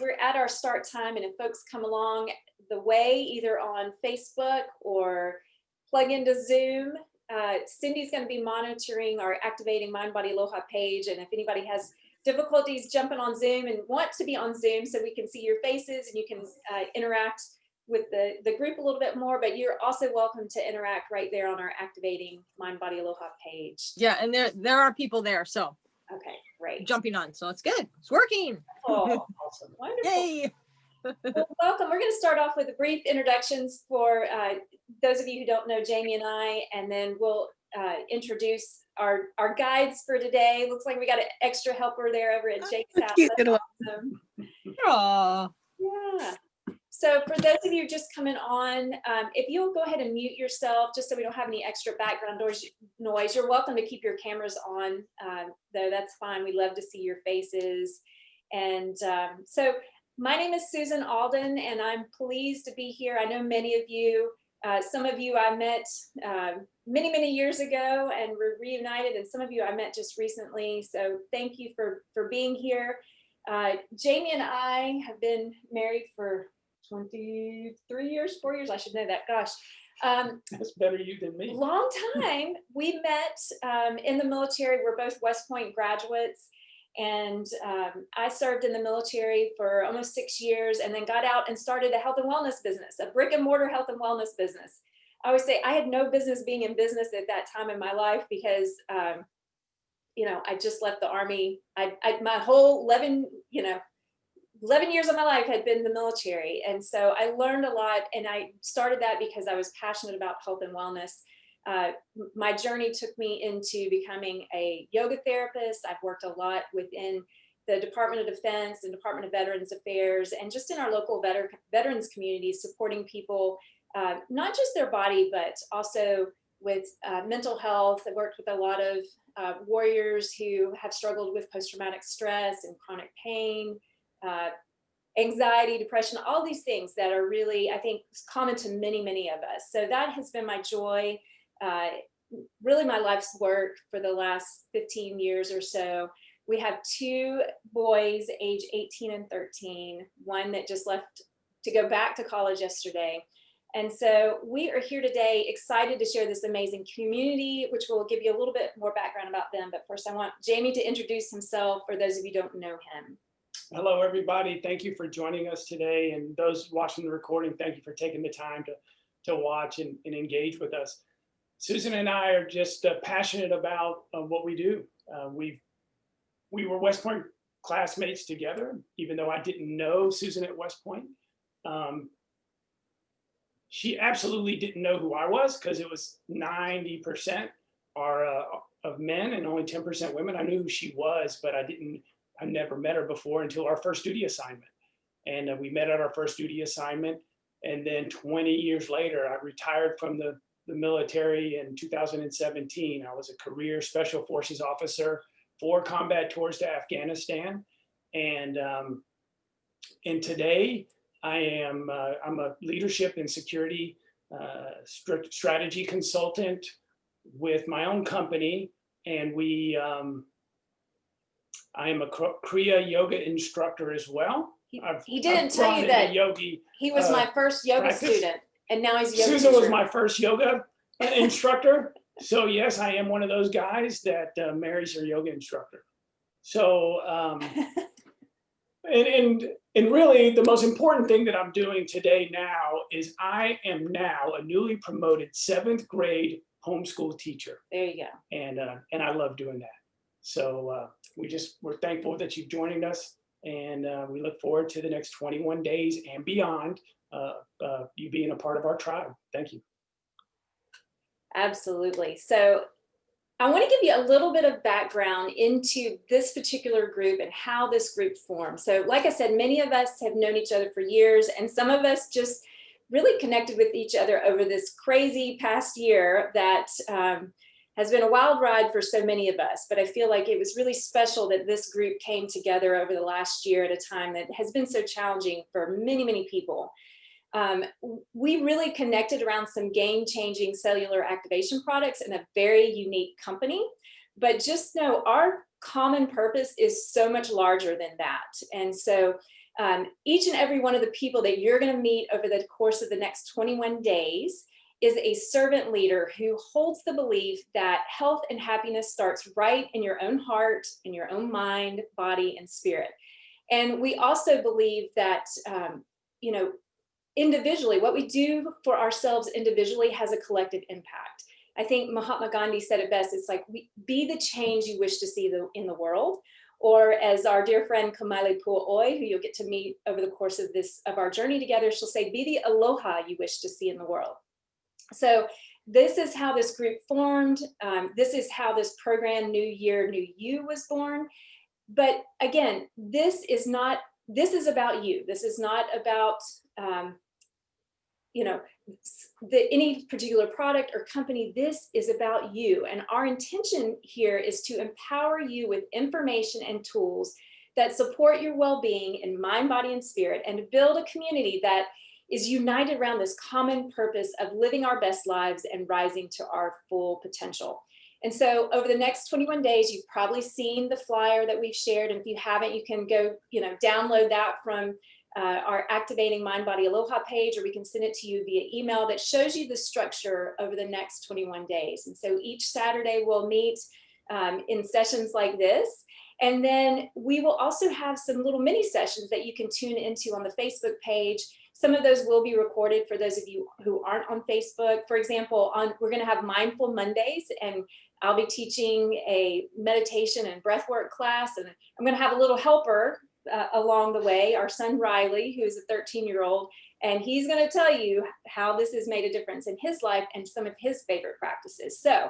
we're at our start time, and if folks come along the way, either on Facebook or plug into Zoom, Cindy's going to be monitoring our Activating Mind, Body, Aloha page. And if anybody has difficulties jumping on Zoom and want to be on Zoom so we can see your faces and you can interact with the group a little bit more, but you're also welcome to interact right there on our Activating Mind, Body, Aloha page. Yeah, and there are people there, so. Okay, great. Jumping on, so it's good. It's working. Oh, awesome. Wonderful. Yay. Well, welcome. We're going to start off with a brief introductions for those of you who don't know Jamie and I, and then we'll introduce our guides for today. Looks like we got an extra helper there over at Jake's house. That's awesome. Aww. Yeah. So for those of you just coming on, if you'll go ahead and mute yourself, just so we don't have any extra background noise, you're welcome to keep your cameras on, though that's fine. We love to see your faces. And so my name is Susan Alden, and I'm pleased to be here. I know many of you, some of you I met many, many years ago and we're reunited, and some of you I met just recently. So thank you for being here. Jamie and I have been married for 23 years, 4 years, I should know that, gosh. That's better you than me. Long time. We met in the military. We're both West Point graduates, and I served in the military for almost 6 years and then got out and started a health and wellness business, a brick and mortar health and wellness business. I always say I had no business being in business at that time in my life because you know, I just left the Army. My whole 11 years of my life had been the military. And so I learned a lot, and I started that because I was passionate about health and wellness. My journey took me into becoming a yoga therapist. I've worked a lot within the Department of Defense and Department of Veterans Affairs, and just in our local veterans communities, supporting people, not just their body, but also with mental health. I worked with a lot of warriors who have struggled with post-traumatic stress and chronic pain, anxiety, depression, all these things that are really, I think, common to many, many of us. So that has been my joy, really my life's work for the last 15 years or so. We have 2 boys, age 18 and 13, one that just left to go back to college yesterday. And so we are here today excited to share this amazing community, which will give you a little bit more background about them. But first, I want Jamie to introduce himself for those of you who don't know him. Hello, everybody. Thank you for joining us today. And those watching the recording, thank you for taking the time to watch and engage with us. Susan and I are just passionate about what we do. We were West Point classmates together, even though I didn't know Susan at West Point. She absolutely didn't know who I was because it was 90% of men and only 10% women. I knew who she was, but I never met her before until our first duty assignment. And we met at our first duty assignment. And then 20 years later, I retired from the military in 2017. I was a career special forces officer, 4 combat tours to Afghanistan. And today I'm a leadership and security strategy consultant with my own company. And I am a Kriya yoga instructor as well. He didn't tell you that he was my first yoga student, and now he's a yoga Susan teacher. was my first yoga instructor. So yes, I am one of those guys that marries her yoga instructor. So, and really the most important thing that I'm doing today now is I am now a newly promoted 7th grade homeschool teacher. There you go. And I love doing that. So we're thankful that you've joined us, and we look forward to the next 21 days and beyond, you being a part of our tribe. Thank you. Absolutely. So I want to give you a little bit of background into this particular group and how this group formed. So like I said, many of us have known each other for years, and some of us just really connected with each other over this crazy past year that has been a wild ride for so many of us. But I feel like it was really special that this group came together over the last year at a time that has been so challenging for many, many people. We really connected around some game-changing cellular activation products in a very unique company. But just know our common purpose is so much larger than that. And so Each and every one of the people that you're going to meet over the course of the next 21 days is a servant leader who holds the belief that health and happiness starts right in your own heart, in your own mind, body, and spirit. And we also believe that, you know, individually, what we do for ourselves individually has a collective impact. I think Mahatma Gandhi said it best. It's like, be the change you wish to see in the world. Or as our dear friend Kamali Pu'oi, who you'll get to meet over the course of our journey together, she'll say, be the aloha you wish to see in the world. So this is how this group formed. This is how this program, New Year, New You, was born. But again, this is about you. This is not about, you know, any particular product or company. This is about you. And our intention here is to empower you with information and tools that support your well-being in mind, body, and spirit, and to build a community that is united around this common purpose of living our best lives and rising to our full potential. And so over the next 21 days, you've probably seen the flyer that we've shared. And if you haven't, you can go, you know, download that from our Activating Mind, Body, Aloha page, or we can send it to you via email that shows you the structure over the next 21 days. And so each Saturday we'll meet in sessions like this. And then we will also have some little mini sessions that you can tune into on the Facebook page. Some of those will be recorded for those of you who aren't on Facebook. For example, we're going to have Mindful Mondays, and I'll be teaching a meditation and breathwork class. And I'm going to have a little helper along the way, our son Riley, who is a 13-year-old, and he's going to tell you how this has made a difference in his life and some of his favorite practices. So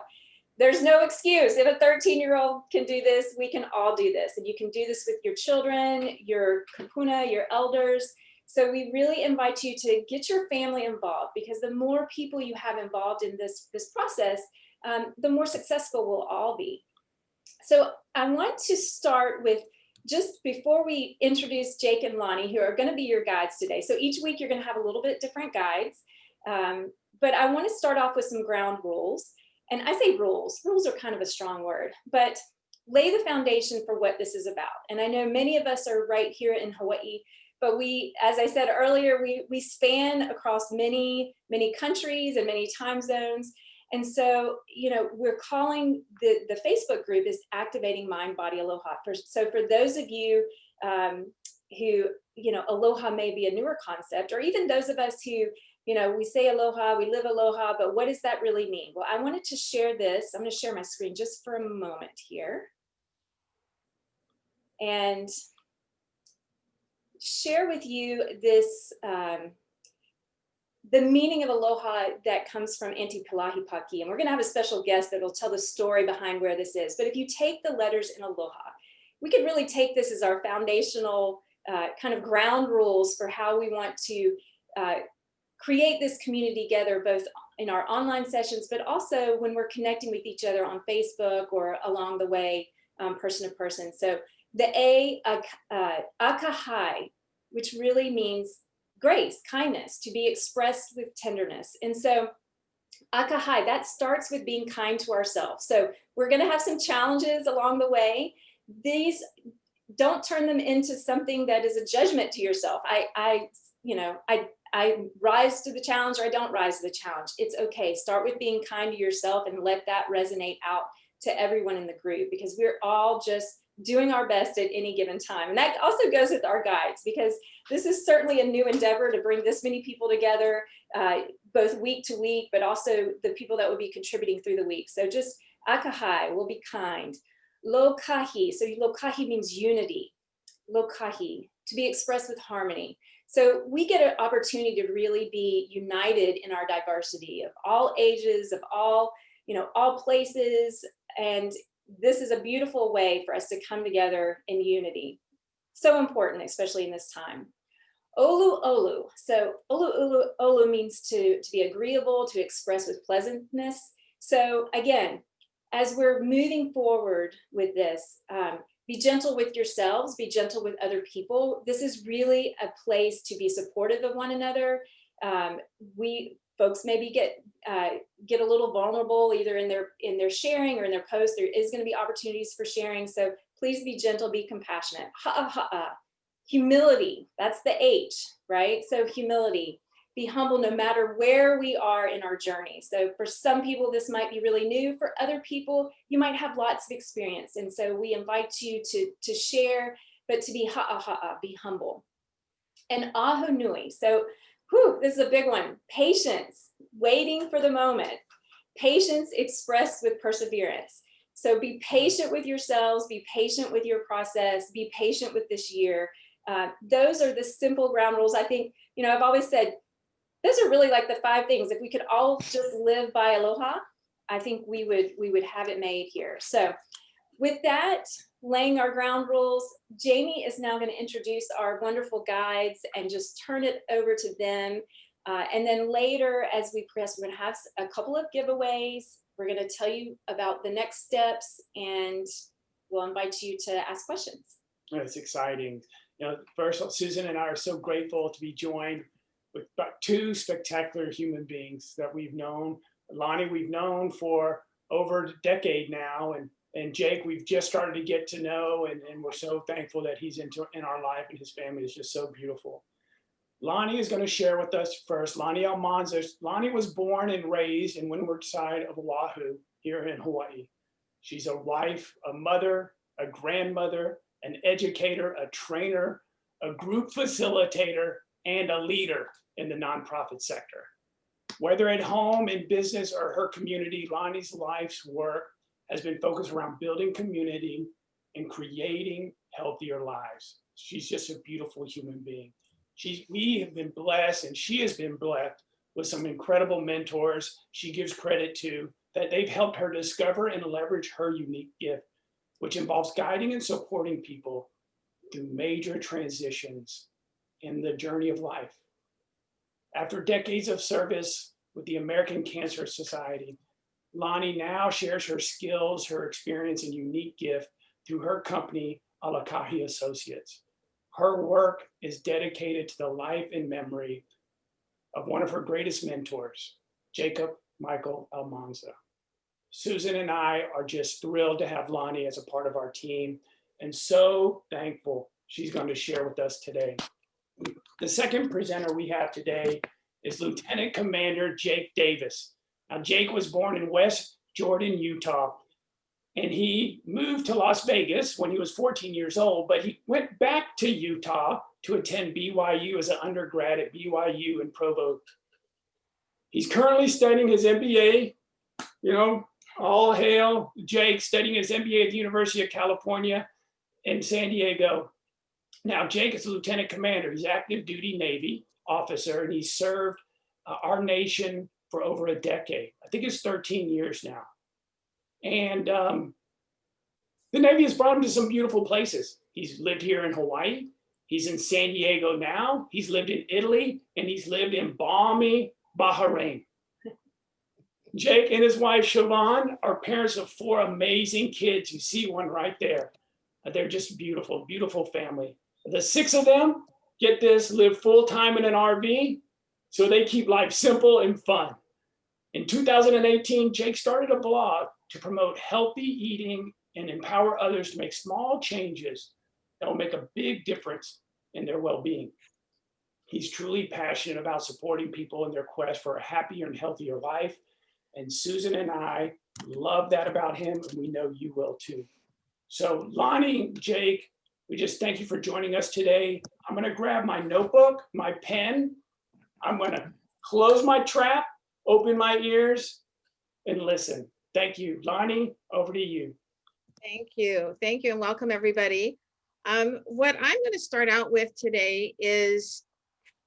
there's no excuse. If a 13-year-old can do this, we can all do this. And you can do this with your children, your kupuna, your elders. So we really invite you to get your family involved, because the more people you have involved in this process, the more successful we'll all be. So I want to start with, just before we introduce Jake and Lani, who are going to be your guides today. So each week you're going to have a little bit different guides. But I want to start off with some ground rules. And I say rules are kind of a strong word, but lay the foundation for what this is about. And I know many of us are right here in Hawaii, but we, as I said earlier, we span across many, many countries and many time zones. And so, you know, we're calling the Facebook group is Activating Mind, Body, Aloha. So for those of you who, you know, aloha may be a newer concept, or even those of us who, you know, we say aloha, we live aloha, but what does that really mean? Well, I wanted to share this. I'm going to share my screen just for a moment here and share with you this, the meaning of aloha that comes from Auntie Palahi Paki. And we're going to have a special guest that will tell the story behind where this is. But if you take the letters in aloha, we could really take this as our foundational kind of ground rules for how we want to create this community together, both in our online sessions, but also when we're connecting with each other on Facebook or along the way, person to person. So the A, akahai, which really means grace, kindness, to be expressed with tenderness. And so akahai, that starts with being kind to ourselves. So we're going to have some challenges along the way. These, don't turn them into something that is a judgment to yourself. I rise to the challenge, or I don't rise to the challenge. It's okay. Start with being kind to yourself and let that resonate out to everyone in the group, because we're all just doing our best at any given time. And that also goes with our guides, because this is certainly a new endeavor to bring this many people together, both week to week, but also the people that will be contributing through the week. So just akahai, will be kind. Lokahi, so lokahi means unity. Lokahi, to be expressed with harmony. So we get an opportunity to really be united in our diversity of all ages, of all, you know, all places. And this is a beautiful way for us to come together in unity. So important, especially in this time. Olu olu. So olu means to be agreeable, to express with pleasantness. So again, as we're moving forward with this, be gentle with yourselves, be gentle with other people. This is really a place to be supportive of one another. Folks maybe get a little vulnerable either in their sharing or in their posts. There is going to be opportunities for sharing. So please be gentle, be compassionate. Ha'a ha'a. Humility, that's the H, right? So humility, be humble no matter where we are in our journey. So for some people, this might be really new. For other people, you might have lots of experience. And so we invite you to share, but to be be humble. And aho nui. So this is a big one. Patience, waiting for the moment. Patience expressed with perseverance. So be patient with yourselves, be patient with your process, be patient with this year. Those are the simple ground rules. I think, I've always said, those are really like the 5 things. If we could all just live by aloha, I think we would have it made here. So with that, laying our ground rules, Jamie is now going to introduce our wonderful guides and just turn it over to them. And then later, as we progress, we're going to have a couple of giveaways. We're going to tell you about the next steps, and we'll invite you to ask questions. It's exciting. First, Susan and I are so grateful to be joined with 2 spectacular human beings that we've known. Lani, we've known for over a decade now, and Jake, we've just started to get to know, and we're so thankful that he's in our life, and his family is just so beautiful. Lani is going to share with us first. Lani Almanza. Lani was born and raised in windward side of Oahu here in Hawaii. She's a wife, a mother, a grandmother, an educator, a trainer, a group facilitator, and a leader in the nonprofit sector. Whether at home, in business, or her community, Lani's life's work has been focused around building community and creating healthier lives. She's just a beautiful human being. We have been blessed, and she has been blessed with some incredible mentors she gives credit to, that they've helped her discover and leverage her unique gift, which involves guiding and supporting people through major transitions in the journey of life. After decades of service with the American Cancer Society, Lani now shares her skills, her experience, and unique gift through her company, Alakahi Associates. Her work is dedicated to the life and memory of one of her greatest mentors, Jacob Michael Almanza. Susan and I are just thrilled to have Lani as a part of our team, and so thankful she's going to share with us today. The second presenter we have today is Lieutenant Commander Jake Davis. Now, Jake was born in West Jordan, Utah, and he moved to Las Vegas when he was 14 years old, but he went back to Utah to attend BYU as an undergrad at BYU in Provo. He's currently studying his MBA, all hail Jake, studying his MBA at the University of California in San Diego. Now, Jake is a lieutenant commander. He's active duty Navy officer, and he's served our nation for over a decade. I think it's 13 years now. And the Navy has brought him to some beautiful places. He's lived here in Hawaii. He's in San Diego now. He's lived in Italy, and he's lived in balmy Bahrain. Jake and his wife, Siobhan, are parents of 4 amazing kids. You see one right there. They're just beautiful, beautiful family. The 6 of them, get this, live full-time in an RV, so they keep life simple and fun. In 2018, Jake started a blog to promote healthy eating and empower others to make small changes that will make a big difference in their well-being. He's truly passionate about supporting people in their quest for a happier and healthier life. And Susan and I love that about him, and we know you will too. So Lani, Jake, we just thank you for joining us today. I'm gonna grab my notebook, my pen. I'm gonna close my trap, open my ears, and listen. Thank you. Lani, over to you. Thank you, and welcome everybody. What I'm gonna start out with today is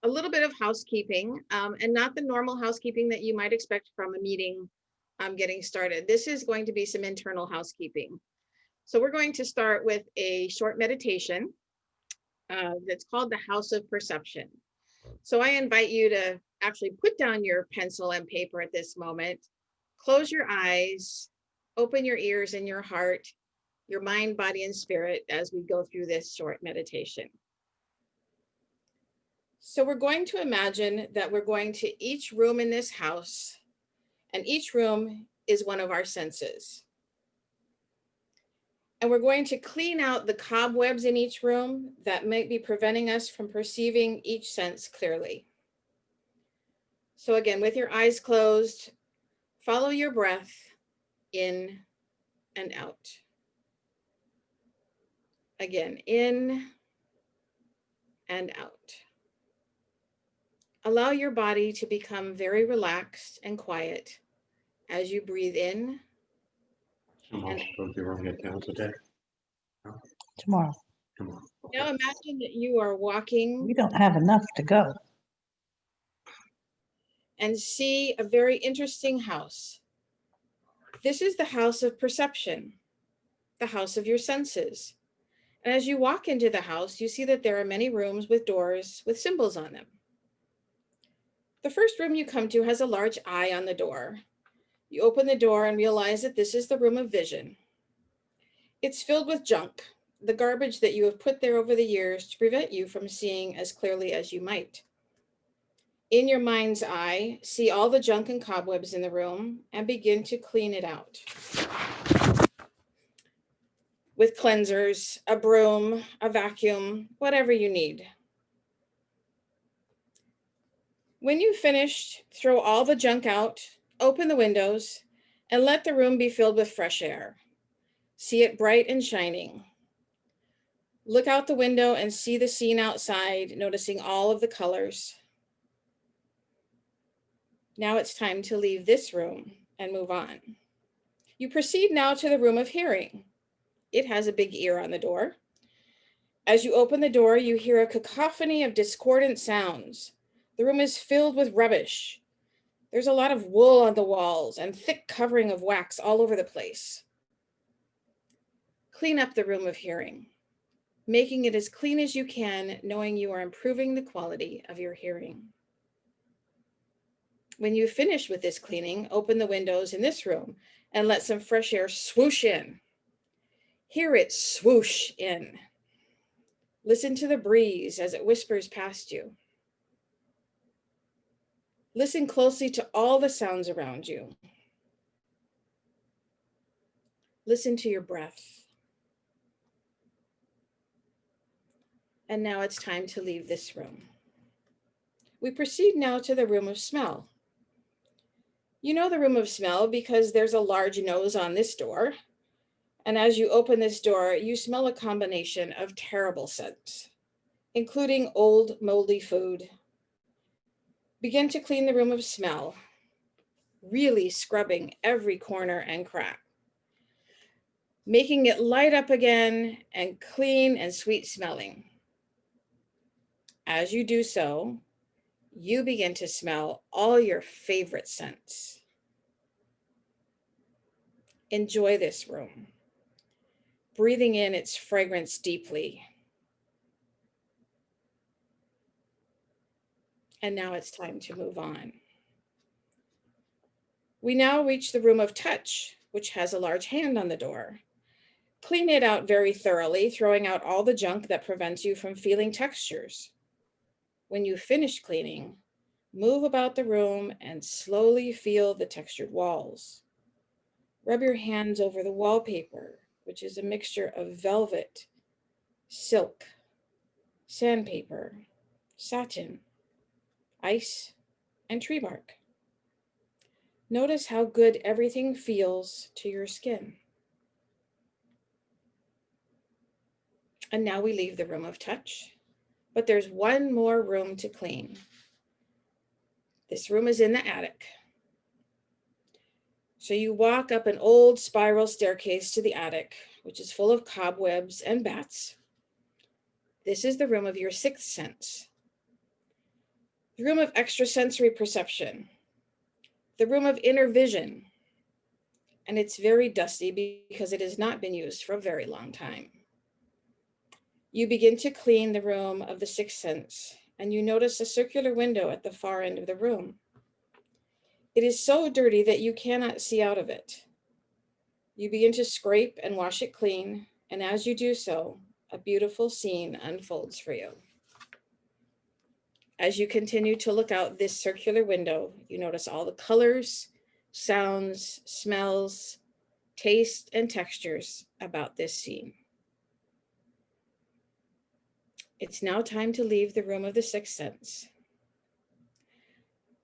a little bit of housekeeping, and not the normal housekeeping that you might expect from a meeting getting started. This is going to be some internal housekeeping. So we're going to start with a short meditation that's called the House of Perception. So I invite you to actually put down your pencil and paper at this moment, close your eyes, open your ears and your heart, your mind, body, and spirit as we go through this short meditation. So we're going to imagine that we're going to each room in this house, and each room is one of our senses. And we're going to clean out the cobwebs in each room that might be preventing us from perceiving each sense clearly. So again, with your eyes closed, follow your breath in and out. Again, in and out. Allow your body to become very relaxed and quiet as you breathe in. Tomorrow. Now imagine that you are walking. We don't have enough to go. And see a very interesting house. This is the house of perception, the house of your senses. And as you walk into the house, you see that there are many rooms with doors with symbols on them. The first room you come to has a large eye on the door. You open the door and realize that this is the room of vision. It's filled with junk, the garbage that you have put there over the years to prevent you from seeing as clearly as you might. In your mind's eye, see all the junk and cobwebs in the room and begin to clean it out. With cleansers, a broom, a vacuum, whatever you need. When you've finished, throw all the junk out, open the windows, and let the room be filled with fresh air. See it bright and shining. Look out the window and see the scene outside, noticing all of the colors. Now it's time to leave this room and move on. You proceed now to the room of hearing. It has a big ear on the door. As you open the door, you hear a cacophony of discordant sounds. The room is filled with rubbish. There's a lot of wool on the walls and thick covering of wax all over the place. Clean up the room of hearing, making it as clean as you can, knowing you are improving the quality of your hearing. When you finish with this cleaning, open the windows in this room and let some fresh air swoosh in. Hear it swoosh in. Listen to the breeze as it whispers past you. Listen closely to all the sounds around you. Listen to your breath. And now it's time to leave this room. We proceed now to the room of smell. You know the room of smell because there's a large nose on this door. And as you open this door, you smell a combination of terrible scents, including old, moldy food. Begin to clean the room of smell, really scrubbing every corner and crack, making it light up again and clean and sweet smelling. As you do so, you begin to smell all your favorite scents. Enjoy this room, breathing in its fragrance deeply. And now it's time to move on. We now reach the room of touch, which has a large hand on the door. Clean it out very thoroughly, throwing out all the junk that prevents you from feeling textures. When you finish cleaning, move about the room and slowly feel the textured walls. Rub your hands over the wallpaper, which is a mixture of velvet, silk, sandpaper, satin, ice, and tree bark. Notice how good everything feels to your skin. And now we leave the room of touch, but there's one more room to clean. This room is in the attic. So you walk up an old spiral staircase to the attic, which is full of cobwebs and bats. This is the room of your sixth sense, the room of extrasensory perception, the room of inner vision. And it's very dusty because it has not been used for a very long time. You begin to clean the room of the sixth sense, and you notice a circular window at the far end of the room. It is so dirty that you cannot see out of it. You begin to scrape and wash it clean, and as you do so, a beautiful scene unfolds for you. As you continue to look out this circular window, you notice all the colors, sounds, smells, taste, and textures about this scene. It's now time to leave the room of the sixth sense.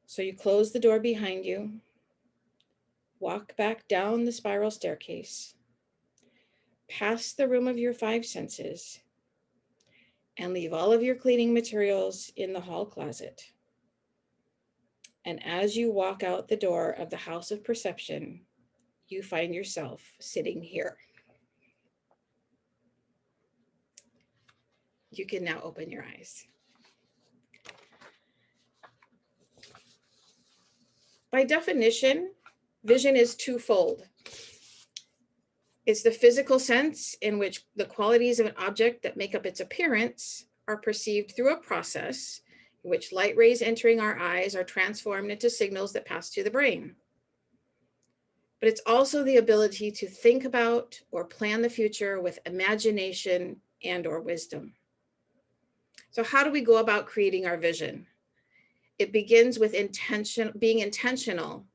So you close the door behind you, walk back down the spiral staircase, past the room of your five senses, and leave all of your cleaning materials in the hall closet. And as you walk out the door of the house of perception, you find yourself sitting here. You can now open your eyes. By definition, vision is twofold. It's the physical sense in which the qualities of an object that make up its appearance are perceived through a process in which light rays entering our eyes are transformed into signals that pass to the brain. But it's also the ability to think about or plan the future with imagination and or wisdom. So how do we go about creating our vision? It begins with being intentional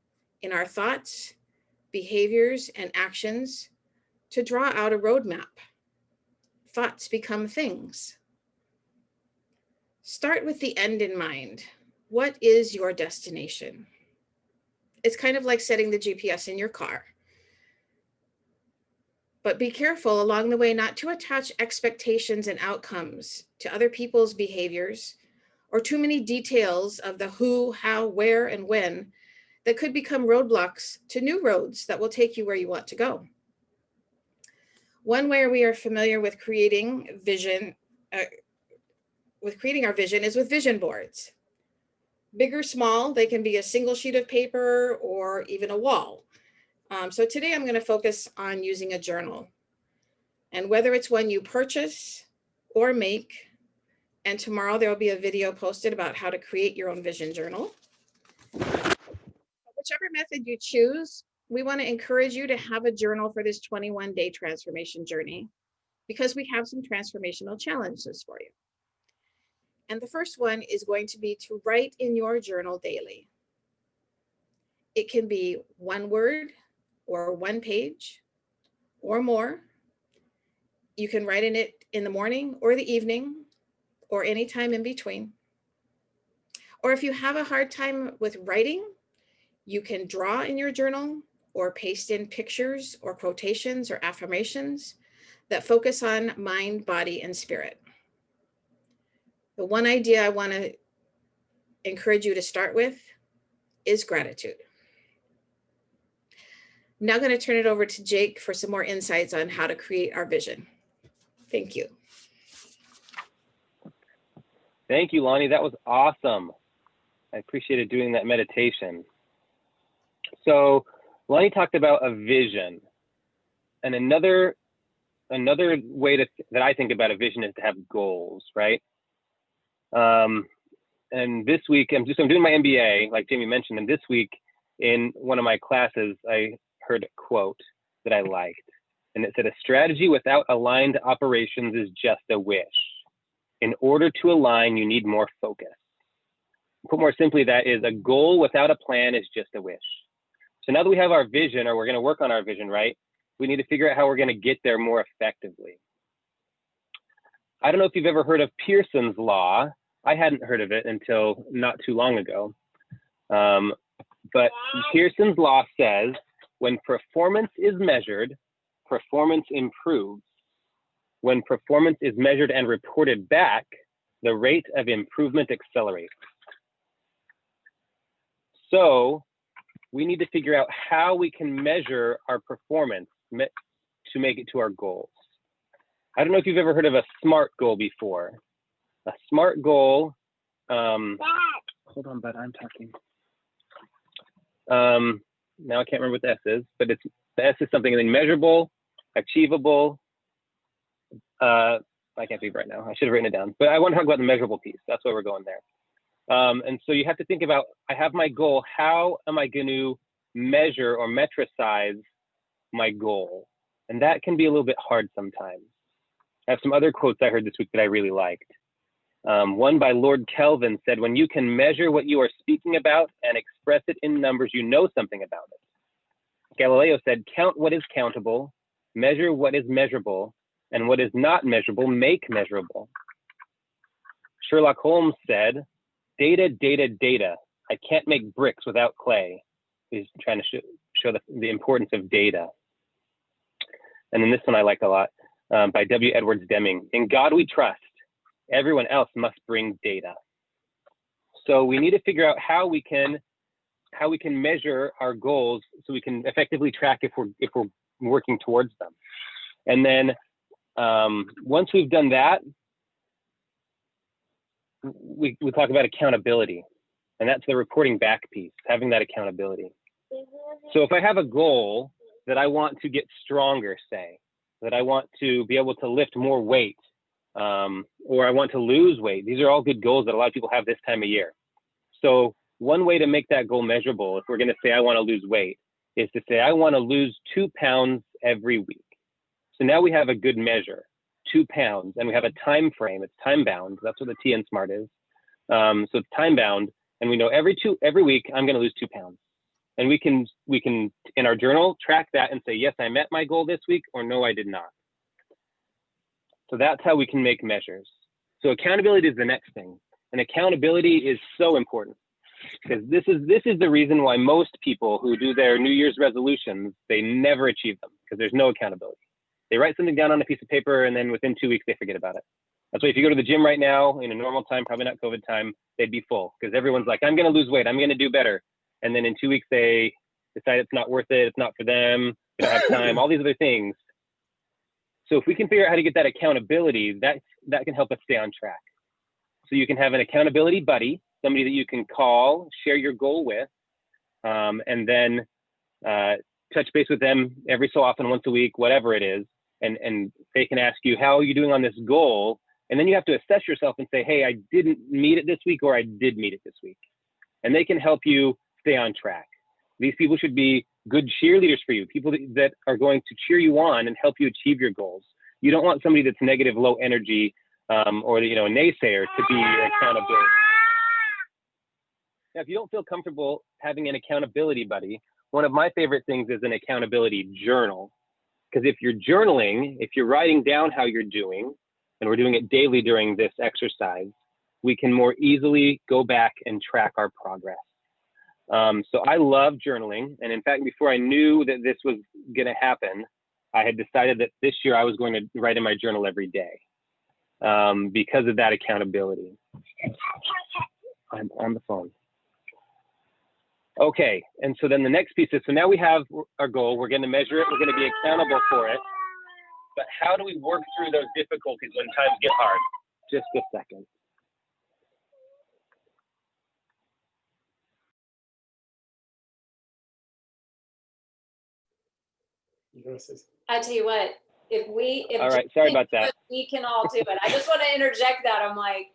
in our thoughts, behaviors, and actions to draw out a roadmap. Thoughts become things. Start with the end in mind. What is your destination? It's kind of like setting the GPS in your car. But be careful along the way not to attach expectations and outcomes to other people's behaviors or too many details of the who, how, where, and when that could become roadblocks to new roads that will take you where you want to go. One way we are familiar with creating our vision is with vision boards. Big or small, they can be a single sheet of paper or even a wall. So today I'm going to focus on using a journal. And whether it's one you purchase or make, and tomorrow there will be a video posted about how to create your own vision journal. Whichever method you choose, we want to encourage you to have a journal for this 21-day transformation journey because we have some transformational challenges for you. And the first one is going to be to write in your journal daily. It can be one word or one page or more. You can write in it in the morning or the evening or any time in between. Or if you have a hard time with writing, you can draw in your journal or paste in pictures or quotations or affirmations that focus on mind, body, and spirit. The one idea I want to encourage you to start with is gratitude. I'm now going to turn it over to Jake for some more insights on how to create our vision. Thank you. Thank you, Lani. That was awesome. I appreciated doing that meditation. So Lani talked about a vision, and another way that I think about a vision is to have goals, right? And this week I'm doing my MBA, like Jamie mentioned, and this week in one of my classes I heard a quote that I liked, and it said, "A strategy without aligned operations is just a wish. In order to align, you need more focus." Put more simply, that is, a goal without a plan is just a wish. So now that we have our vision, or we're going to work on our vision, right? We need to figure out how we're going to get there more effectively. I don't know if you've ever heard of Pearson's law. I hadn't heard of it until not too long ago. But Pearson's law says, when performance is measured, performance improves. When performance is measured and reported back, the rate of improvement accelerates. So we need to figure out how we can measure our performance to make it to our goals. I don't know if you've ever heard of a SMART goal before. A SMART goal, hold on, bud, I'm talking. Now I can't remember what the S is, but the S is something measurable, achievable. I can't think right now. I should have written it down, but I want to talk about the measurable piece. That's why we're going there. And so you have to think about, I have my goal. How am I going to measure or metricize my goal? And that can be a little bit hard sometimes. I have some other quotes I heard this week that I really liked. One by Lord Kelvin said, "When you can measure what you are speaking about and express it in numbers, you know something about it. Galileo said, count what is countable, measure what is measurable, and what is not measurable, make measurable. Sherlock Holmes said, data, data, data. I can't make bricks without clay. He's trying to show the importance of data. And then this one I like a lot, by W. Edwards Deming. In God we trust. Everyone else must bring data. So we need to figure out how we can measure our goals so we can effectively track if we're working towards them. And then once we've done that, we talk about accountability, and that's the reporting back piece, having that accountability. So if I have a goal that I want to get stronger, say, that I want to be able to lift more weight, or I want to lose weight, these are all good goals that a lot of people have this time of year. So one way to make that goal measurable, if we're going to say I want to lose weight, is to say I want to lose 2 pounds every week. So now we have a good measure, 2 pounds, and we have a time frame. It's time bound. That's what the T in SMART is. So it's time bound, and we know every week I'm going to lose 2 pounds. And we can in our journal track that and say, yes, I met my goal this week, or no, I did not. So that's how we can make measures. So accountability is the next thing. And accountability is so important, because this is the reason why most people who do their New Year's resolutions, they never achieve them, because there's no accountability. They write something down on a piece of paper, and then within 2 weeks, they forget about it. That's why if you go to the gym right now, in a normal time, probably not COVID time, they'd be full, because everyone's like, I'm going to lose weight, I'm going to do better. And then in 2 weeks, they decide it's not worth it, it's not for them, they don't have time, all these other things. So if we can figure out how to get that accountability, that can help us stay on track. So you can have an accountability buddy, somebody that you can call, share your goal with, and then touch base with them every so often, once a week, whatever it is. And they can ask you, how are you doing on this goal? And then you have to assess yourself and say, hey, I didn't meet it this week, or I did meet it this week. And they can help you stay on track. These people should be good cheerleaders for you, people that are going to cheer you on and help you achieve your goals. You don't want somebody that's negative, low energy, or a naysayer to be your accountability. Now, if you don't feel comfortable having an accountability buddy, one of my favorite things is an accountability journal. Because if you're journaling, if you're writing down how you're doing, and we're doing it daily during this exercise, we can more easily go back and track our progress. So I love journaling. And in fact, before I knew that this was going to happen, I had decided that this year I was going to write in my journal every day because of that accountability. I'm on the phone. Okay, and so then the next piece is, so now we have our goal, we're going to measure it, we're going to be accountable for it, but how do we work through those difficulties when times get hard? Just a second. I tell you what, if All right, sorry about that. we can all do it. I just want to interject that. I'm like,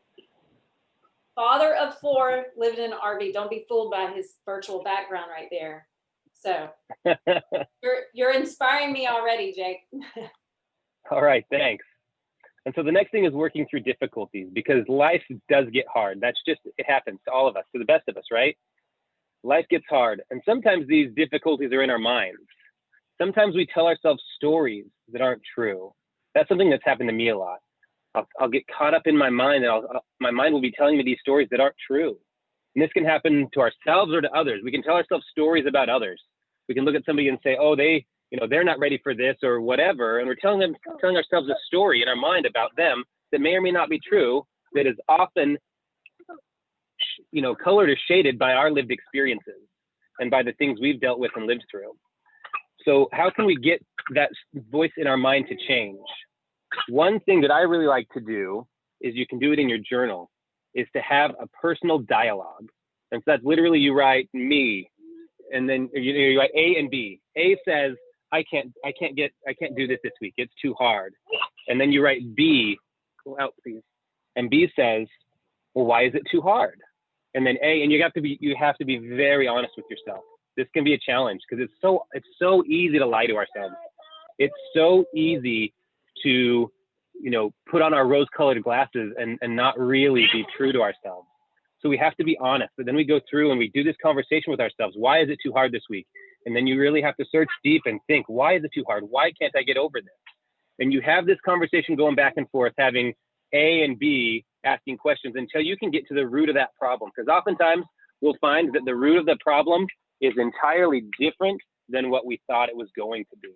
father of 4 lived in an RV. Don't be fooled by his virtual background right there. So you're inspiring me already, Jake. All right, thanks. And so the next thing is working through difficulties, because life does get hard. That's just, it happens to all of us, to the best of us, right? Life gets hard. And sometimes these difficulties are in our minds. Sometimes we tell ourselves stories that aren't true. That's something that's happened to me a lot. I'll get caught up in my mind, and my mind will be telling me these stories that aren't true. And this can happen to ourselves or to others. We can tell ourselves stories about others. We can look at somebody and say, oh, they're not ready for this or whatever. And we're telling ourselves a story in our mind about them that may or may not be true, that is often, colored or shaded by our lived experiences and by the things we've dealt with and lived through. So how can we get that voice in our mind to change? One thing that I really like to do is, you can do it in your journal, is to have a personal dialogue. And so that's literally, you write me, and then you write A and B. A says, I can't do this week. It's too hard. And then you write B, go out please. And B says, well, why is it too hard? And then A, and you have to be very honest with yourself. This can be a challenge, because it's so easy to lie to ourselves. It's so easy to, put on our rose-colored glasses and not really be true to ourselves. So we have to be honest. But then we go through and we do this conversation with ourselves. Why is it too hard this week? And then you really have to search deep and think, why is it too hard? Why can't I get over this? And you have this conversation going back and forth, having A and B asking questions until you can get to the root of that problem. Because oftentimes we'll find that the root of the problem is entirely different than what we thought it was going to be.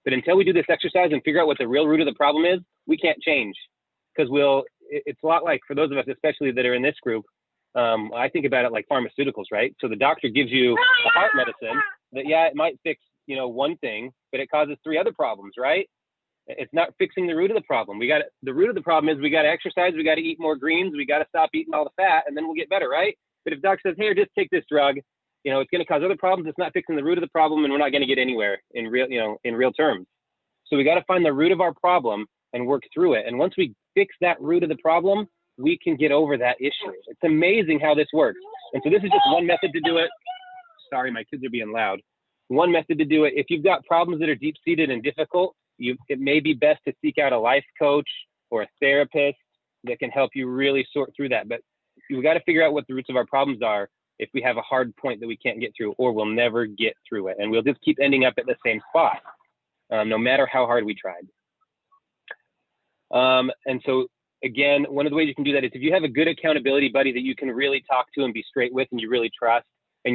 But until we do this exercise and figure out what the real root of the problem is, we can't change. Because it's a lot like, for those of us, especially that are in this group, I think about it like pharmaceuticals, right? So the doctor gives you a heart medicine that, yeah, it might fix, one thing, but it causes 3 other problems, right? It's not fixing the root of the problem. The root of the problem is we got to exercise, we got to eat more greens, we got to stop eating all the fat, and then we'll get better, right? But if the doctor says, hey, just take this drug, it's going to cause other problems. It's not fixing the root of the problem, and we're not going to get anywhere in real terms. So we got to find the root of our problem and work through it. And once we fix that root of the problem, we can get over that issue. It's amazing how this works. And so this is just one method to do it. Sorry, my kids are being loud. One method to do it. If you've got problems that are deep-seated and difficult, it may be best to seek out a life coach or a therapist that can help you really sort through that. But we got to figure out what the roots of our problems are if we have a hard point that we can't get through, or we'll never get through it. And we'll just keep ending up at the same spot, no matter how hard we tried. And so, again, one of the ways you can do that is if you have a good accountability buddy that you can really talk to and be straight with and you really trust, and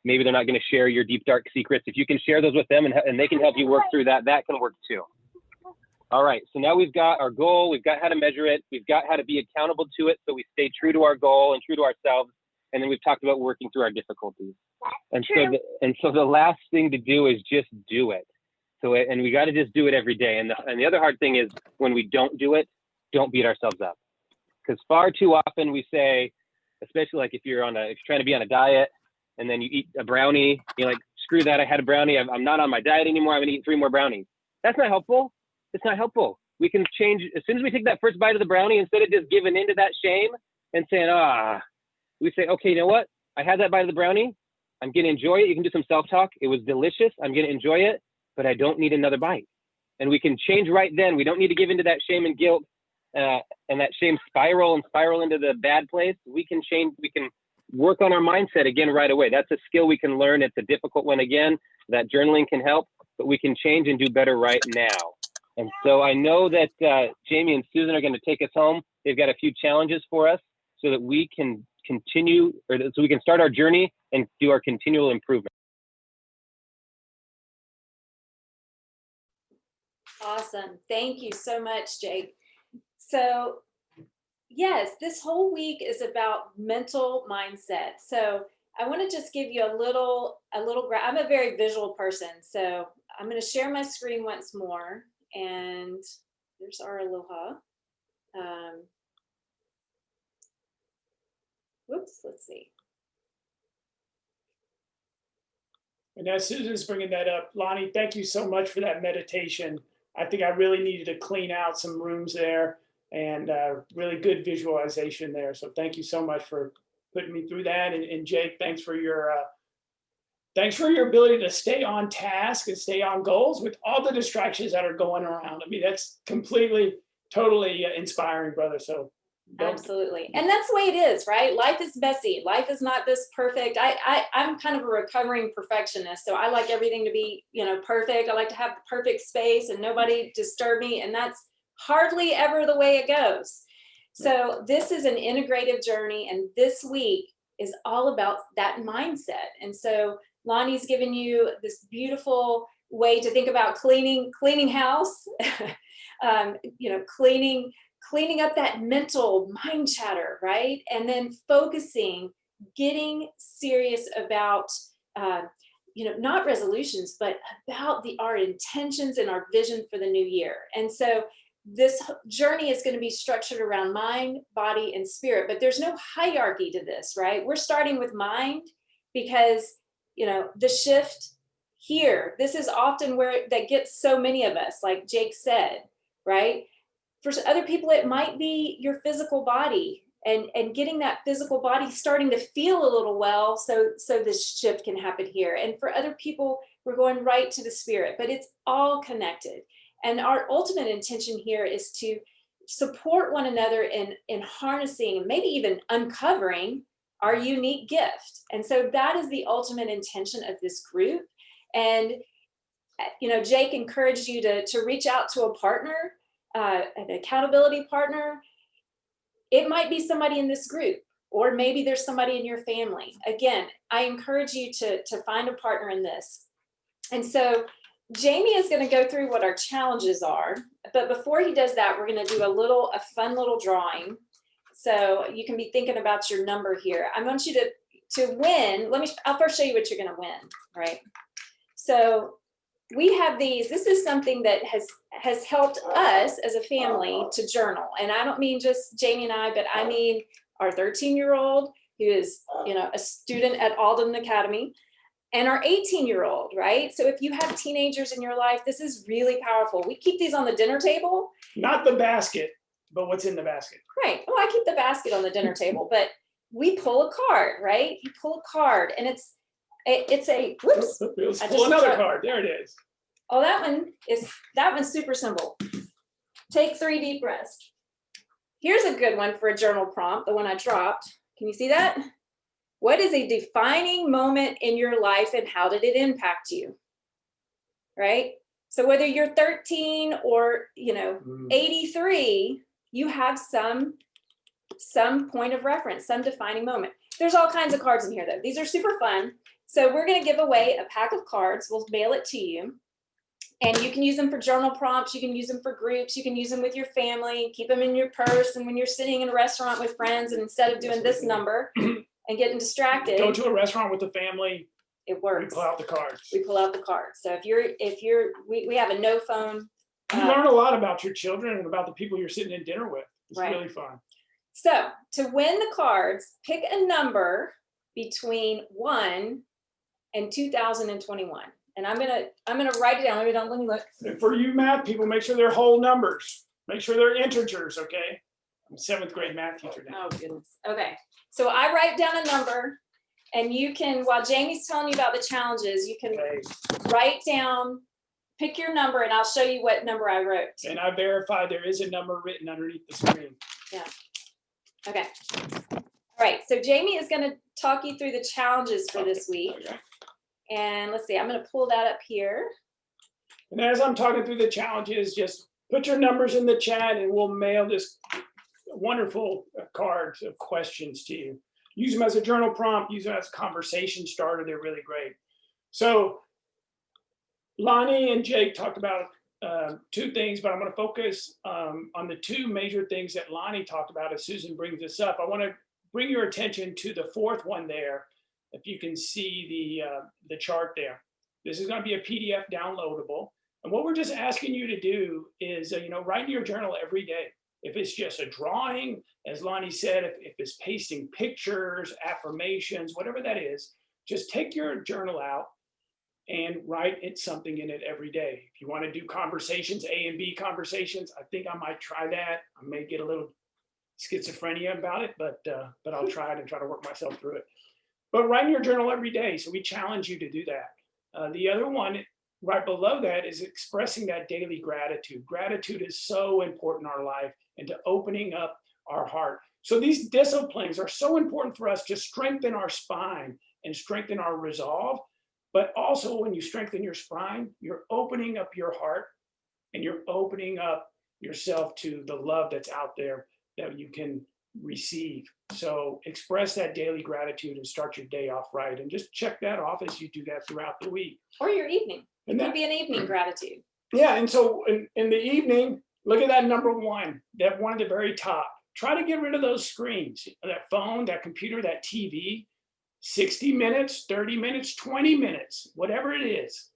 maybe they're not going to share your deep, dark secrets. If you can share those with them and they can help you work through that, that can work too. All right, so now we've got our goal, we've got how to measure it, we've got how to be accountable to it so we stay true to our goal and true to ourselves, and then we've talked about working through our difficulties. And so the last thing to do is just do it. And we got to just do it every day. And the other hard thing is when we don't do it, don't beat ourselves up. Because far too often we say, especially like if you're trying to be on a diet and then you eat a brownie, you're like, screw that, I had a brownie, I'm not on my diet anymore, I'm gonna eat 3 more brownies. That's not helpful. It's not helpful. We can change, as soon as we take that first bite of the brownie, instead of just giving into that shame and saying, we say, okay, you know what? I had that bite of the brownie, I'm gonna enjoy it. You can do some self-talk. It was delicious, I'm gonna enjoy it, but I don't need another bite. And we can change right then. We don't need to give into that shame and guilt and that shame spiral into the bad place. We can change, we can work on our mindset again right away. That's a skill we can learn. It's a difficult one again. That journaling can help, but we can change and do better right now. And so I know that Jamie and Susan are going to take us home. They've got a few challenges for us so that we can continue, or so we can start our journey and do our continual improvement. Awesome. Thank you so much, Jake. So yes, this whole week is about mental mindset. So I want to just give you a little, I'm a very visual person. So I'm going to share my screen once more, and there's our aloha. Whoops, let's see. And as Susan's bringing that up, Lani, thank you so much for that meditation. I think I really needed to clean out some rooms there, and really good visualization there. So thank you so much for putting me through that. And Jake, thanks for your ability to stay on task and stay on goals with all the distractions that are going around. I mean, that's totally inspiring, brother. So absolutely. And that's the way it is, right? Life is messy. Life is not this perfect. I'm kind of a recovering perfectionist. So I like everything to be, perfect. I like to have the perfect space and nobody disturb me. And that's hardly ever the way it goes. So this is an integrative journey. And this week is all about that mindset. And so Lani's given you this beautiful way to think about cleaning house, cleaning up that mental mind chatter, right? And then focusing, getting serious about, not resolutions, but about our intentions and our vision for the new year. And so this journey is going to be structured around mind, body, and spirit, but there's no hierarchy to this, right? We're starting with mind because, the shift here, this is often where that gets so many of us, like Jake said, right? For other people, it might be your physical body and getting that physical body starting to feel a little well, so this shift can happen here. And for other people, we're going right to the spirit, but it's all connected. And our ultimate intention here is to support one another in harnessing, maybe even uncovering our unique gift. And so that is the ultimate intention of this group. And, Jake encouraged you to reach out to a partner, an accountability partner. It might be somebody in this group, or maybe there's somebody in your family. Again, I encourage you to find a partner in this. And so Jamie is going to go through what our challenges are, but before he does that, we're going to do a fun little drawing. So you can be thinking about your number here. I want you to win. I'll first show you what you're going to win, right? So we have these. This is something that has helped us as a family to journal. And I don't mean just Jamie and I, but I mean our 13-year-old who is, a student at Alden Academy, and our 18-year-old, right? So if you have teenagers in your life, this is really powerful. We keep these on the dinner table. Not the basket, but what's in the basket. Right. Oh, I keep the basket on the dinner table, but we pull a card, right? You pull a card, and it's a, whoops. Let's pull another card. There it is. Oh, that one's super simple. Take 3 deep breaths. Here's a good one for a journal prompt, the one I dropped. Can you see that? What is a defining moment in your life and how did it impact you? Right? So whether you're 13 or, 83, you have some point of reference, some defining moment. There's all kinds of cards in here though. These are super fun. So we're going to give away a pack of cards. We'll mail it to you. And you can use them for journal prompts. You can use them for groups. You can use them with your family. Keep them in your purse. And when you're sitting in a restaurant with friends, and instead of doing this number and getting distracted, go to a restaurant with the family. It works. We pull out the cards. We pull out the cards. So we have a no phone. You learn a lot about your children and about the people you're sitting in dinner with. It's right. really fun. So to win the cards, pick a number between 1 and 2021. And I'm gonna write it down. Let me look. And for you math people, make sure they're whole numbers. Make sure they're integers, okay? I'm a 7th grade math teacher now. Oh goodness. Okay. So I write down a number, and you can, while Jamie's telling you about the challenges, you can write down, pick your number, and I'll show you what number I wrote. And I verify there is a number written underneath the screen. Yeah. Okay. All right. So Jamie is going to talk you through the challenges for this week. Okay. And let's see, I'm going to pull that up here. And as I'm talking through the challenges, just put your numbers in the chat and we'll mail this wonderful cards of questions to you. Use them as a journal prompt, use them as a conversation starter. They're really great. So Lani and Jake talked about 2 things, but I'm going to focus on the 2 major things that Lani talked about as Susan brings this up. I want to bring your attention to the 4th one there. If you can see the chart there, this is going to be a PDF downloadable. And what we're just asking you to do is, write in your journal every day. If it's just a drawing, as Lani said, if it's pasting pictures, affirmations, whatever that is, just take your journal out and write something in it every day. If you want to do conversations, A and B conversations, I think I might try that. I may get a little schizophrenia about it, but I'll try it and try to work myself through it. But write in your journal every day. So we challenge you to do that. The other one right below that is expressing that daily gratitude. Gratitude is so important in our life and to opening up our heart. So these disciplines are so important for us to strengthen our spine and strengthen our resolve. But also when you strengthen your spine, you're opening up your heart and you're opening up yourself to the love that's out there that you can receive. So express that daily gratitude and start your day off right. And just check that off as you do that throughout the week. Or your evening. And it could be an evening gratitude. Yeah. And so in the evening, look at that number 1, that one at the very top. Try to get rid of those screens, that phone, that computer, that TV. 60 minutes, 30 minutes, 20 minutes, whatever it is.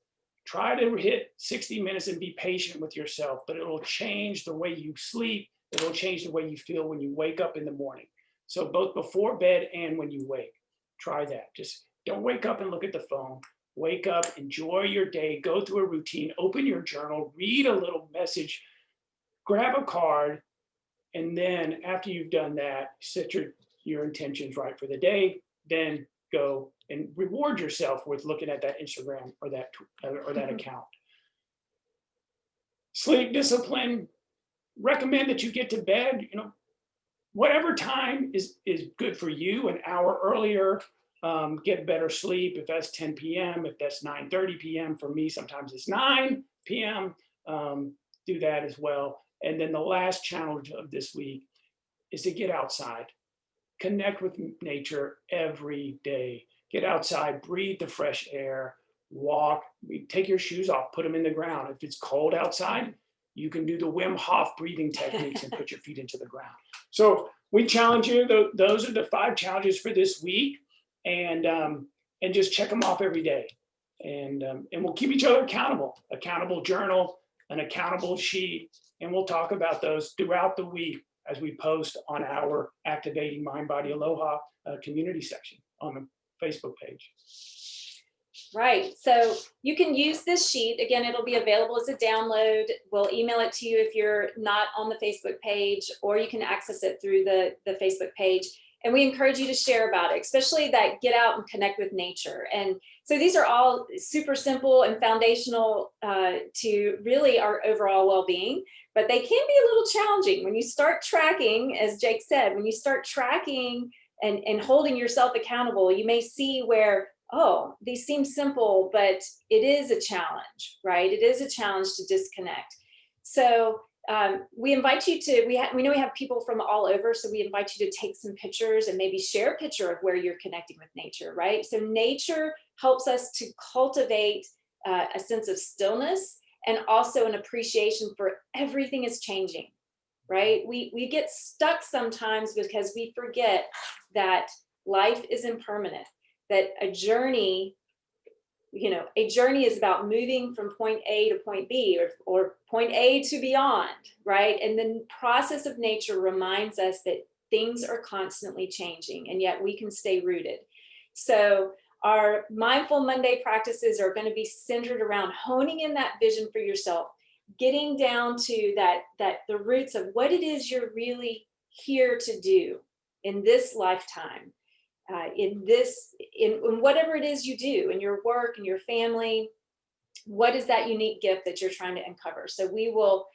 Try to hit 60 minutes and be patient with yourself, but it'll change the way you sleep. It'll change the way you feel when you wake up in the morning. So both before bed and when you wake, try that. Just don't wake up and look at the phone. Wake up, enjoy your day, go through a routine, open your journal, read a little message, grab a card, and then after you've done that, set your intentions right for the day, then go and reward yourself with looking at that Instagram or that account. Sleep discipline, recommend that you get to bed, whatever time is good for you, an hour earlier, get better sleep. If that's 10 p.m., if that's 9:30 p.m. for me, sometimes it's 9 p.m. Do that as well. And then the last challenge of this week is to get outside, connect with nature every day. Get outside, breathe the fresh air, walk, take your shoes off, put them in the ground. If it's cold outside, you can do the Wim Hof breathing techniques and put your feet into the ground. So we challenge you. Those are the 5 challenges for this week, and just check them off every day. And we'll keep each other accountable. Accountable journal, an accountable sheet, and we'll talk about those throughout the week as we post on our Activating Mind, Body, Aloha community section on the Facebook page. Right. So you can use this sheet. Again, it'll be available as a download. We'll email it to you if you're not on the Facebook page, or you can access it through the Facebook page. And we encourage you to share about it, especially that get out and connect with nature. And so these are all super simple and foundational to really our overall well-being, but they can be a little challenging when you start tracking, as Jake said, when you start tracking and holding yourself accountable, you may see where, oh, these seem simple, but it is a challenge, right? It is a challenge to disconnect. So we invite you to, we know we have people from all over, so we invite you to take some pictures and maybe share a picture of where you're connecting with nature, right? So nature helps us to cultivate a sense of stillness and also an appreciation for everything is changing, right? We get stuck sometimes because we forget that life is impermanent, that a journey is about moving from point A to point B, or point A to beyond, right? And the process of nature reminds us that things are constantly changing, and yet we can stay rooted. So our Mindful Monday practices are going to be centered around honing in that vision for yourself, getting down to the roots of what it is you're really here to do in this lifetime. In whatever it is you do, in your work, in your family, what is that unique gift that you're trying to uncover? So we will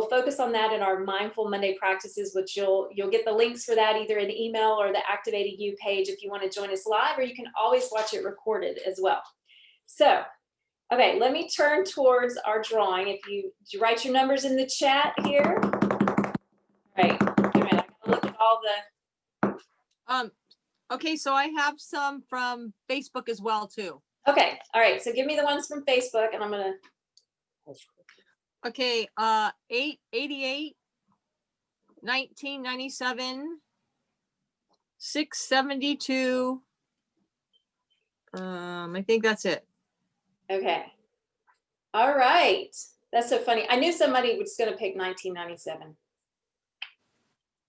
focus on that in our Mindful Monday practices, which you'll get the links for that either in email or the Activated You page if you want to join us live, or you can always watch it recorded as well. So, okay, let me turn towards our drawing. If you write your numbers in the chat here. Right. Wait a minute, I gotta look at all the. Okay, so I have some from Facebook as well too. Okay, all right. So give me the ones from Facebook, and I'm gonna. Okay, 888, 1997, 672. I think that's it. Okay. All right. That's so funny. I knew somebody was going to pick 1997.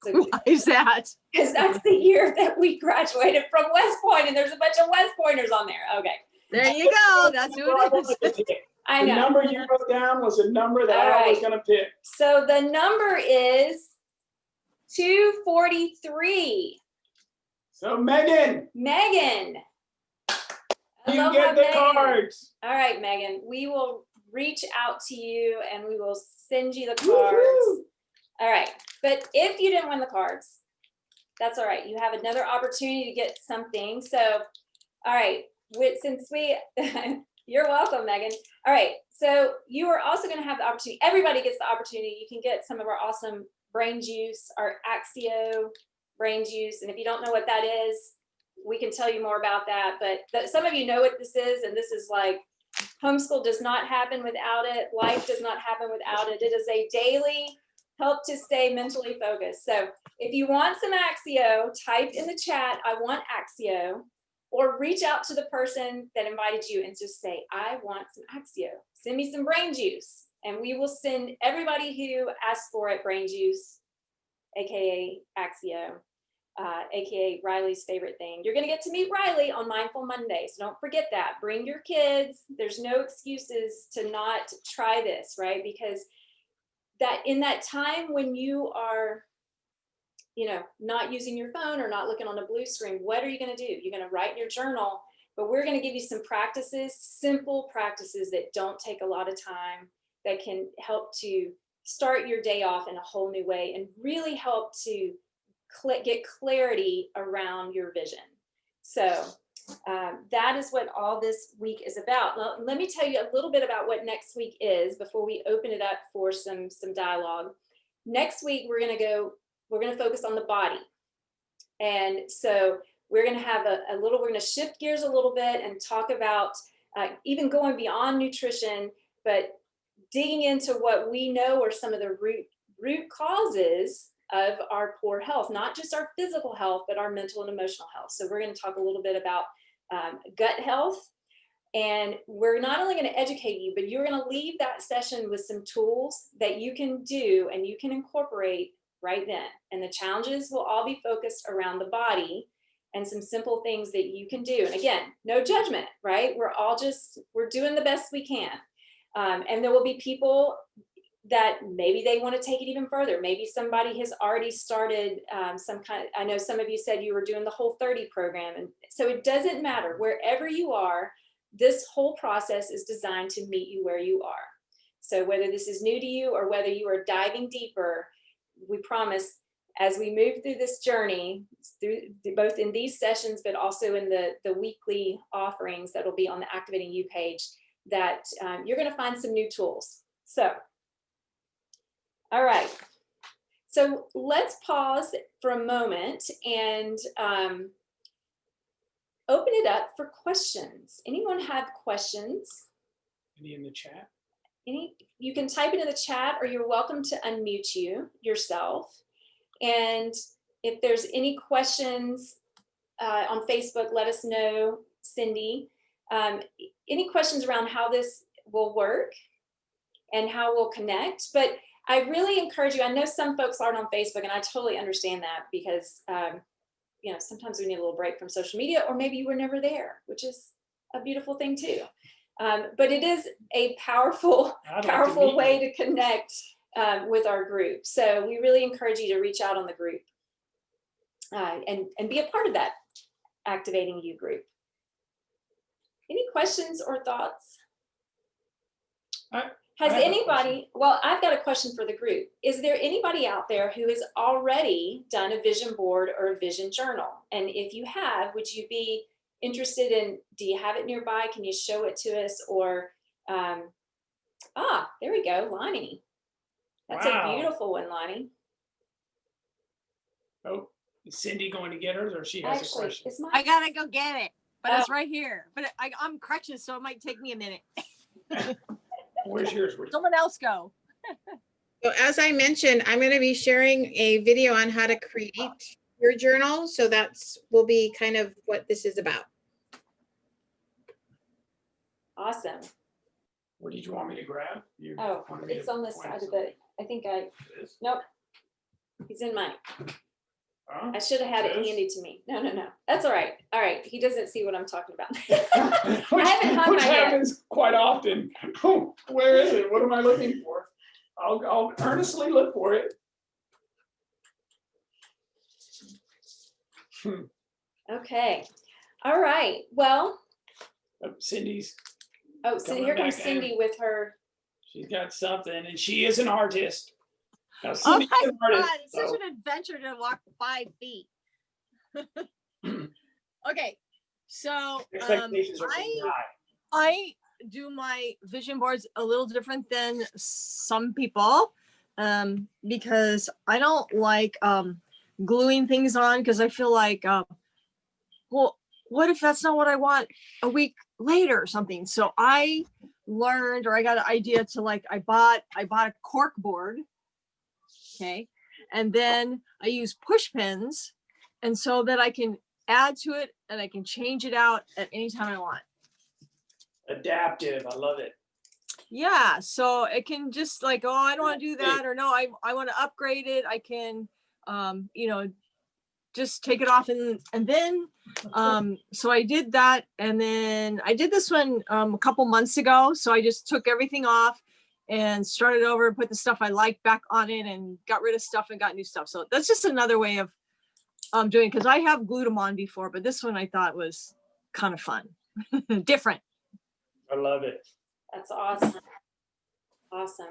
So, Why is that? because that's the year that we graduated from West Point, and there's a bunch of West Pointers on there. Okay. There you go. That's who it is. I The know. number you wrote down was a number that All I was right. going to pick. So the number is 243. So Megan, Megan. you get the Megan. cards. All right, Megan. We will reach out to you and we will send you the cards. Woo-hoo. All right. But if you didn't win the cards, that's all right. You have another opportunity to get something. So, all right. You're welcome, Megan. All right. So you are also going to have the opportunity. Everybody gets the opportunity. You can get some of our awesome brain juice, our Axio brain juice. And if you don't know what that is, we can tell you more about that. But some of you know what this is. And this is like, homeschool does not happen without it. Life does not happen without it. It is a daily help to stay mentally focused. So if you want some Axio, type in the chat, I want Axio, or reach out to the person that invited you and just say, I want some Axio. Send me some brain juice. And we will send everybody who asks for it brain juice, AKA Axio, AKA Riley's favorite thing. You're going to get to meet Riley on Mindful Monday. So don't forget that. Bring your kids. There's no excuses to not try this, right? Because that in that time when you are, not using your phone or not looking on a blue screen, what are you going to do? You're going to write in your journal, but we're going to give you some practices, simple practices that don't take a lot of time, that can help to start your day off in a whole new way and really help to get clarity around your vision. So that is what all this week is about. Now, let me tell you a little bit about what next week is before we open it up for some dialogue. Next week, we're going to focus on the body. And so we're going to have we're going to shift gears a little bit and talk about even going beyond nutrition, but digging into what we know are some of the root causes of our poor health, not just our physical health, but our mental and emotional health. So we're going to talk a little bit about gut health. And we're not only going to educate you, but you're going to leave that session with some tools that you can do and you can incorporate right then. And the challenges will all be focused around the body and some simple things that you can do. And again, no judgment, right? We're doing the best we can. And there will be people that maybe they want to take it even further. Maybe somebody has already started I know some of you said you were doing the Whole30 program. And so it doesn't matter, wherever you are, this whole process is designed to meet you where you are. So whether this is new to you or whether you are diving deeper, we promise as we move through this journey, through both in these sessions, but also in the weekly offerings that will be on the Activating You page, that you're going to find some new tools. So, all right. So let's pause for a moment and open it up for questions. Anyone have questions? Any in the chat? You can type it in the chat, or you're welcome to unmute yourself. And if there's any questions on Facebook, let us know, Cindy. Any questions around how this will work and how we'll connect. But I really encourage you. I know some folks aren't on Facebook, and I totally understand that because sometimes we need a little break from social media, or maybe you were never there, which is a beautiful thing too. But it is a powerful way to connect with our group. So we really encourage you to reach out on the group and be a part of that Activating You group. Any questions or thoughts? Has anybody, well, I've got a question for the group. Is there anybody out there who has already done a vision board or a vision journal? And if you have, would you be interested in, do you have it nearby? Can you show it to us? Or, there we go, Lani. That's a beautiful one, Lani. Oh, is Cindy going to get hers, or she has a question? I gotta go get it, but it's right here. But I'm crutches, so it might take me a minute. Where's yours? Someone else go. So as I mentioned, I'm going to be sharing a video on how to create your journal. So will be kind of what this is about. Awesome. What did you want me to grab? It's on the side of it. Nope. He's in mine. I should have had it handy to me. No. That's all right. All right. He doesn't see what I'm talking about. Which hung my head. happens quite often. Oh, where is it? What am I looking for? I'll earnestly look for it. Okay. All right. Well. Cindy's. Oh, so here comes Cindy with her. She's got something, and she is an artist. Now, Oh my God, it's such an adventure to walk 5 feet. Okay, so I do my vision boards a little different than some people because I don't like gluing things on, because I feel like, well, what if that's not what I want a week later or something? So I learned, or I got an idea to, like, I bought a cork board. Okay. And then I use push pins, and so that I can add to it and I can change it out at any time I want. Adaptive. I love it. Yeah. So it can just like, oh, I don't want to do that. Or no, I want to upgrade it. I can, just take it off. And then, so I did that. And then I did this one a couple months ago. So I just took everything off and started over and put the stuff I liked back on it and got rid of stuff and got new stuff. So that's just another way of doing it, because I have glued them on before, but this one I thought was kind of fun. Different. I love it. That's awesome. Awesome.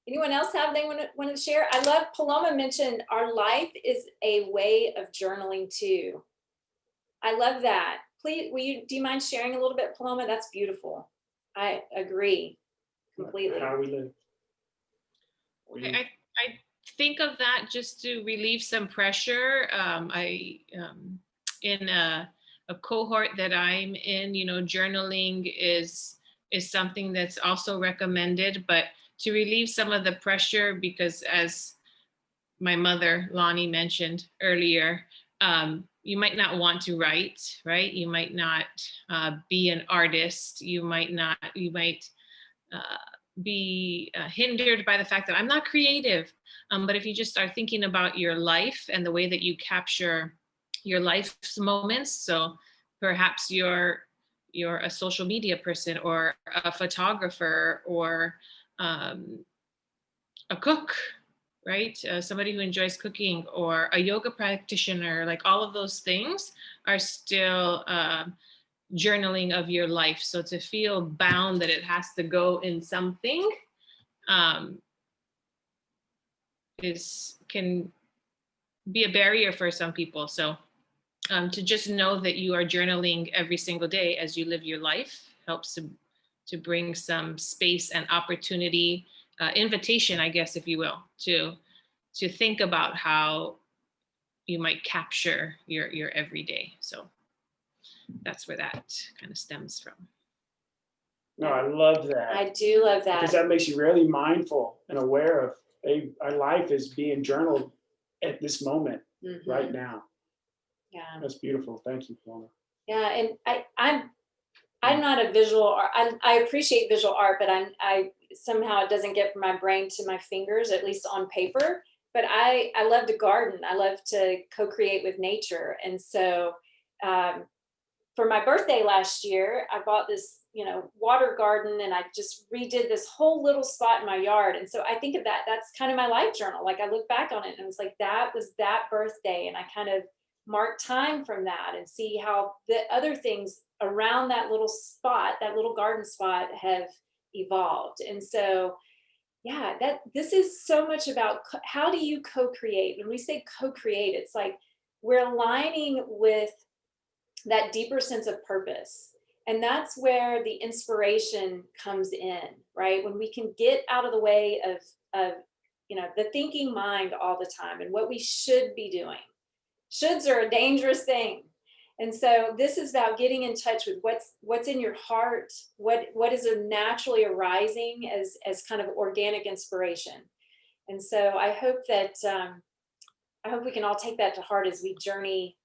Anyone else have they want to share? I love Paloma mentioned our life is a way of journaling too. I love that. please, do you mind sharing a little bit, Paloma? That's beautiful. I agree completely. How we live. Okay, I think of that just to relieve some pressure. In a cohort that I'm in, you know, journaling is something that's also recommended, but to relieve some of the pressure, because as my mother, Lani, mentioned earlier, you might not want to write, right? You might not be an artist. You might be hindered by the fact that I'm not creative. But if you just start thinking about your life and the way that you capture your life's moments, so perhaps you're a social media person or a photographer or a cook, right? Somebody who enjoys cooking or a yoga practitioner, like all of those things are still journaling of your life. So to feel bound that it has to go in something can be a barrier for some people. So to just know that you are journaling every single day as you live your life helps to bring some space and opportunity, invitation, I guess, if you will, to think about how you might capture your everyday. So that's where that kind of stems from. No, I love that. I do love that. Because that makes you really mindful and aware of, hey, our life is being journaled at this moment, right now. Yeah. That's beautiful. Thank you, Paloma. Yeah, and I'm not a visual art. I appreciate visual art, but I somehow it doesn't get from my brain to my fingers, at least on paper. But I love to garden. I love to co-create with nature. And so for my birthday last year, I bought this, water garden, and I just redid this whole little spot in my yard. And so I think of that, that's kind of my life journal. Like I look back on it and I was like, that was that birthday. And I kind of mark time from that and see how the other things around that little spot, that little garden spot, have evolved. And so yeah, this is so much about how do you co-create. When we say co-create, it's like we're aligning with that deeper sense of purpose. And that's where the inspiration comes in, right? When we can get out of the way of the thinking mind all the time and what we should be doing. Shoulds are a dangerous thing. And so this is about getting in touch with what's in your heart, what is naturally arising as kind of organic inspiration. And so I hope that we can all take that to heart as we journey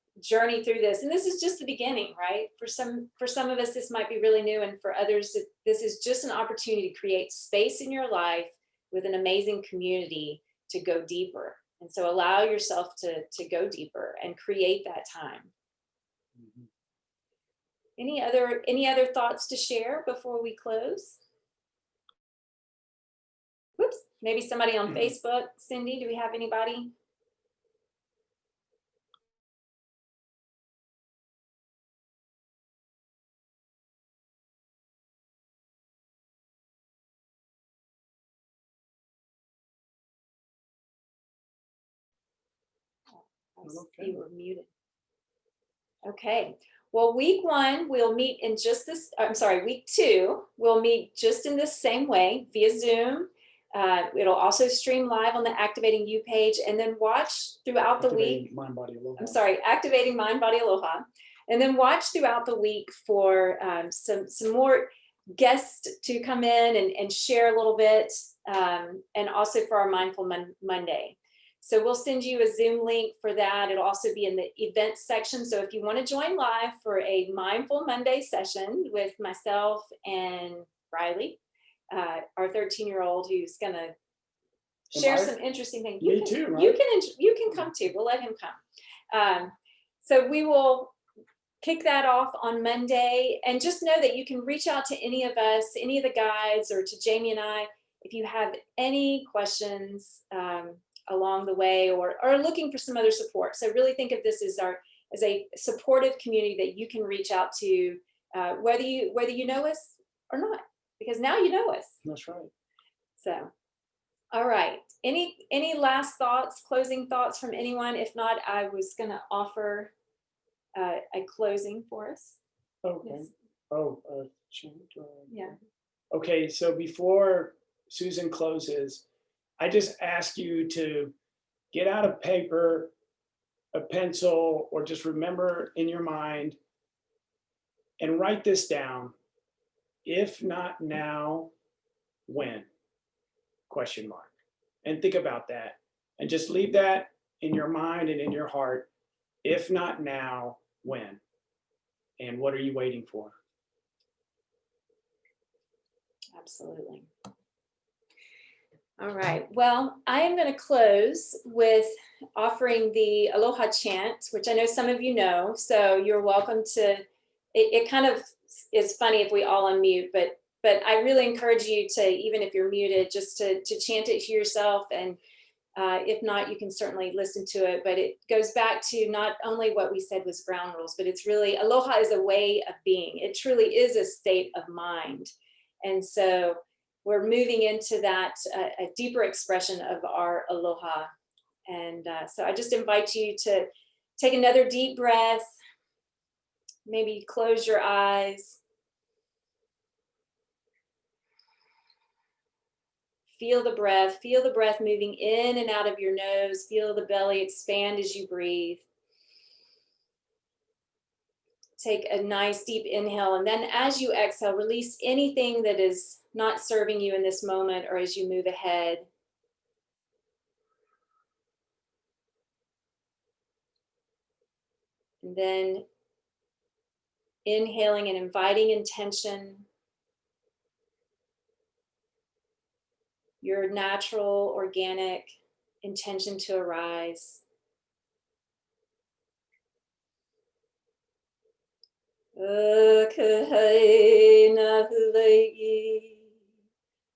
through this. And this is just the beginning, right? For some of us, this might be really new, and for others, this is just an opportunity to create space in your life with an amazing community to go deeper. And so allow yourself to go deeper and create that time. Any other thoughts to share before we close? Whoops, maybe somebody on Facebook. Cindy, do we have anybody? You were muted. Okay. Well, week 1, we'll meet in week 2, we'll meet just in this same way via Zoom. It'll also stream live on the Activating You page, and then watch throughout the week. Mind, Body, Aloha. Activating Mind, Body, Aloha. And then watch throughout the week for some more guests to come in and share a little bit, and also for our Mindful Monday. So we'll send you a Zoom link for that. It'll also be in the events section. So if you want to join live for a Mindful Monday session with myself and Riley, our 13-year-old who's going to share some interesting things. Me too, right? You can come too. We'll let him come. So we will kick that off on Monday. And just know that you can reach out to any of us, any of the guides, or to Jamie and I, if you have any questions along the way, or looking for some other support. So really think of this as a supportive community that you can reach out to, whether you know us or not, because now you know us. That's right. So, all right. Any last thoughts, closing thoughts from anyone? If not, I was going to offer a closing for us. Okay. Yes. Oh, Yeah. okay. So before Susan closes, I just ask you to get out a paper, a pencil, or just remember in your mind and write this down. If not now, when? Question mark. And think about that. And just leave that in your mind and in your heart. If not now, when? And what are you waiting for? Absolutely. All right. Well, I am going to close with offering the Aloha chant, which I know some of you know. So you're welcome to. It kind of is funny if we all unmute, but I really encourage you to, even if you're muted, just to chant it to yourself. And if not, you can certainly listen to it. But it goes back to not only what we said was ground rules, but it's really aloha is a way of being. It truly is a state of mind. And so we're moving into that a deeper expression of our aloha. And so I just invite you to take another deep breath, maybe close your eyes. Feel the breath moving in and out of your nose. Feel the belly expand as you breathe. Take a nice deep inhale, and then as you exhale, release anything that is not serving you in this moment or as you move ahead. And then inhaling and inviting intention, your natural, organic intention to arise.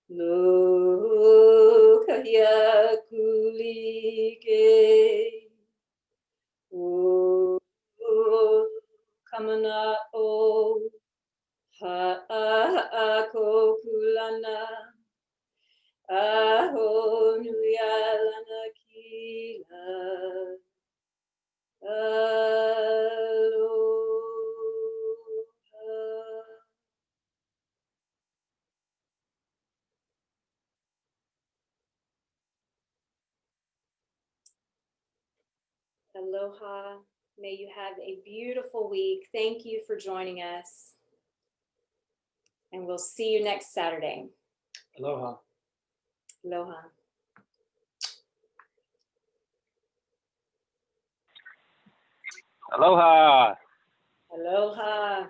Lo kahia kulike o kamana o ha ko kulana aho nuyalana kila aloha. Aloha. May you have a beautiful week. Thank you for joining us. And we'll see you next Saturday. Aloha. Aloha. Aloha. Aloha.